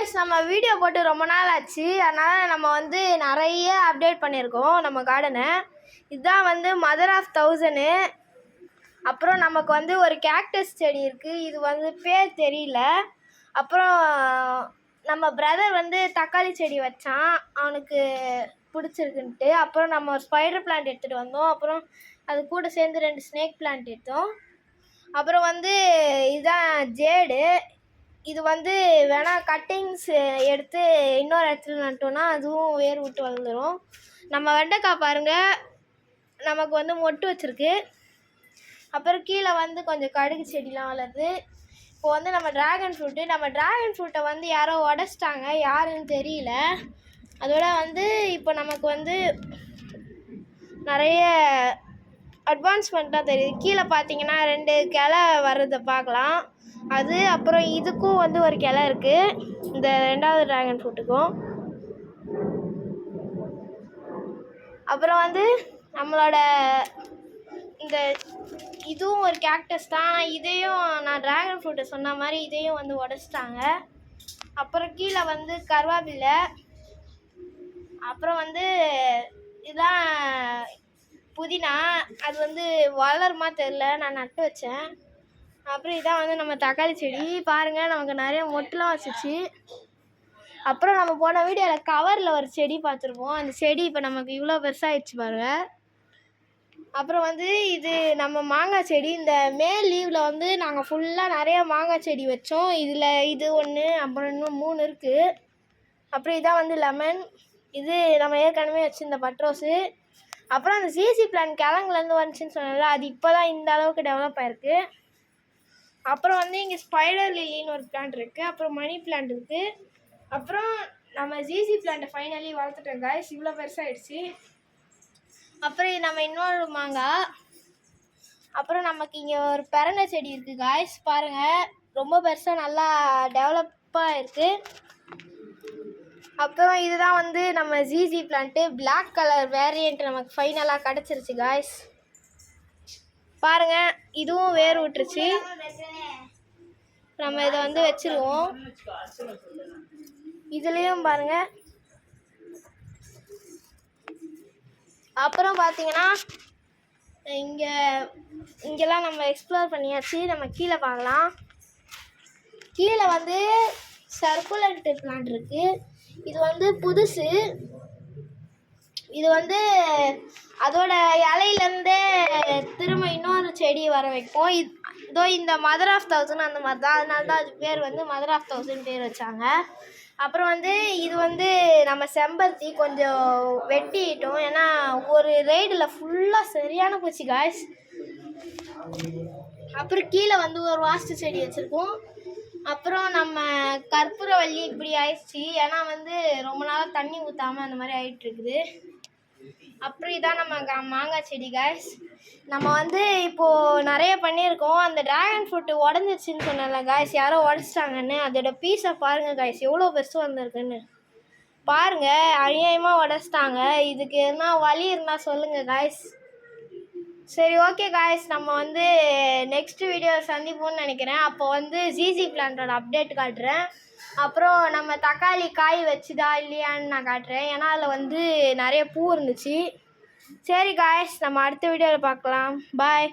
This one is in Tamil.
காய்ஸ், நம்ம வீடியோ போட்டு ரொம்ப நாள் ஆச்சு. அதனால் நம்ம வந்து நிறைய அப்டேட் பண்ணியிருக்கோம் நம்ம கார்டனை. இதுதான் வந்து மதர் ஆஃப் 1000. அப்புறம் நமக்கு வந்து ஒரு கேக்டஸ் செடி இருக்குது. இது வந்து பேர் தெரியல. அப்புறம் நம்ம பிரதர் வந்து தக்காளி செடி வச்சான், அவனுக்கு பிடிச்சிருக்குன்ட்டு. அப்புறம் நம்ம ஒரு ஸ்பைடர் பிளான்ட் எடுத்துகிட்டு வந்தோம். அப்புறம் அது கூட சேர்ந்து 2 ஸ்னேக் பிளான்ட் எடுத்தோம். அப்புறம் வந்து இதுதான் ஜேடு. இது வந்து வேணால் கட்டிங்ஸ் எடுத்து இன்னொரு இடத்துல நட்டோன்னா அதுவும் வேர் விட்டு வளர்ந்துடும். நம்ம வெண்டைக்காய் பாருங்கள், நமக்கு வந்து மொட்டு வச்சுருக்கு. அப்புறம் கீழே வந்து கொஞ்சம் கடுகு செடிலாம் வளருது. இப்போ வந்து நம்ம ட்ராகன் ஃப்ரூட்டை வந்து யாரோ உடச்சிட்டாங்க, யாருன்னு தெரியல. அதோட வந்து இப்போ நமக்கு வந்து நிறைய அட்வான்ஸ்மெண்ட்டாக தெரியுது. கீழே பார்த்தீங்கன்னா 2 கிளை வர்றதை பார்க்கலாம். அது அப்புறம் இதுக்கும் வந்து ஒரு கிளை இருக்குது, இந்த 2வது ட்ராகன் ஃப்ரூட்டுக்கும். அப்புறம் வந்து நம்மளோட இந்த இதுவும் ஒரு கேக்டஸ் தான். இதையும் நான் ட்ராகன் ஃப்ரூட்டை சொன்ன மாதிரி இதையும் வந்து உடச்சிட்டாங்க. அப்புறம் கீழே வந்து கருவேப்பிலை. அப்புறம் வந்து இதுதான் புதினா. அது வந்து வளருமா தெரில, நான் நட்டு வச்சேன். அப்புறம் இதான் வந்து நம்ம தக்காளி செடி பாருங்கள், நமக்கு நிறைய மொட்டுலாம் வச்சுச்சு. அப்புறம் நம்ம போன வீடியோவில் கவரில் ஒரு செடி பார்த்துருப்போம். அந்த செடி இப்போ நமக்கு இவ்வளோ பெருசாகிடுச்சு பாருங்கள். அப்புறம் வந்து இது நம்ம மாங்காய் செடி. இந்த மே லீவில் வந்து நாங்கள் ஃபுல்லாக நிறைய மாங்காய் செடி வச்சோம். இதில் இது 1, அப்புறம் இன்னும் 3 இருக்குது. அப்புறம் இதான் வந்து லெமன். இது நம்ம ஏற்கனவே வச்சுருந்த பட்ரோஸு. அப்புறம் அந்த சிசி பிளான் கிழங்குலேருந்து வந்துச்சுன்னு சொன்னல, அது இப்போ தான் இந்த அளவுக்கு டெவலப் ஆகிருக்கு. அப்புறம் வந்து இங்கே ஸ்பைடர் லில்லின்னு ஒரு பிளான்ட் இருக்குது. அப்புறம் மணி பிளான்ட் இருக்குது. அப்புறம் நம்ம ஜிசி பிளான்ட்டை ஃபைனலி வளர்த்துட்டோம் காய்ஸ், இவ்வளோ பெருசாகிடுச்சு. அப்புறம் நம்ம இன்னொரு மாங்காய். அப்புறம் நமக்கு இங்கே ஒரு பெரண்டை செடி இருக்குது காய்ஸ், பாருங்கள், ரொம்ப பெருசாக நல்லா டெவலப்பாக இருக்குது. அப்புறம் இதுதான் வந்து நம்ம GC plant, black colour variant நமக்கு ஃபைனலாக கிடச்சிருச்சு காய்ஸ். பாருங்கள், இதுவும் வேர் விட்டுருச்சு. நம்ம இதை வந்து வச்சுருவோம். இதுலேயும் பாருங்கள். அப்புறம் பார்த்தீங்கன்னா இங்கெல்லாம் நம்ம எக்ஸ்ப்ளோர் பண்ணியாச்சு. நம்ம கீழே பார்க்கலாம். கீழே வந்து சர்க்குலண்ட் பிளான்ட் இருக்குது. இது வந்து புதுசு. இது வந்து அதோட இலையிலேருந்தே திரும்ப இன்னொரு செடி வர வைக்கும். இதோ இந்த மதர் ஆஃப் 1000 அந்த மாதிரி தான், அதனால தான் அது பேர் வந்து மதர் ஆஃப் 1000 பேர் வச்சாங்க. அப்புறம் வந்து இது வந்து நம்ம செம்பருத்தி கொஞ்சம் வெட்டிட்டோம், ஏன்னா ஒரு ரைடில் ஃபுல்லாக சரியான பூச்சி காய்ஸ். அப்புறம் கீழே வந்து ஒரு வாஸ்து செடி வச்சுருக்கோம். அப்புறம் நம்ம கற்பூரவள்ளி இப்படி ஆயிடுச்சு, ஏன்னா வந்து ரொம்ப நாளாக தண்ணி ஊற்றாமல் அந்த மாதிரி ஆகிட்டுருக்குது. அப்புறம் இதான் நம்ம மாங்காய் செடி காய்ஸ். நம்ம வந்து இப்போது நிறைய பண்ணியிருக்கோம். அந்த ட்ராகன் ஃப்ரூட்டு உடஞ்சிச்சின்னு சொன்னல காய்ஸ், யாரோ உடச்சிட்டாங்கன்னு. அதோட பீஸை பாருங்கள் காய்ஸ், எவ்வளோ பெருசு வந்திருக்குன்னு பாருங்கள். அநியாயமாக உடச்சிட்டாங்க. இதுக்கு எதுனா வழி இருந்தால் சொல்லுங்கள் காய்ஸ். சரி, ஓகே காய்ஸ், நம்ம வந்து நெக்ஸ்ட் வீடியோ சந்திப்போம்னு நினைக்கிறேன். அப்போ வந்து ஜிசி பிளான்ட்டோட அப்டேட் காட்டுறேன். அப்புறம் நம்ம தக்காளி காய் வச்சுதா இல்லையான்னு நான் காட்டுறேன், ஏன்னா அதில் வந்து நிறைய பூ இருந்துச்சு. சரி காய்ஸ், நம்ம அடுத்த வீடியோவில் பார்க்கலாம். பாய்.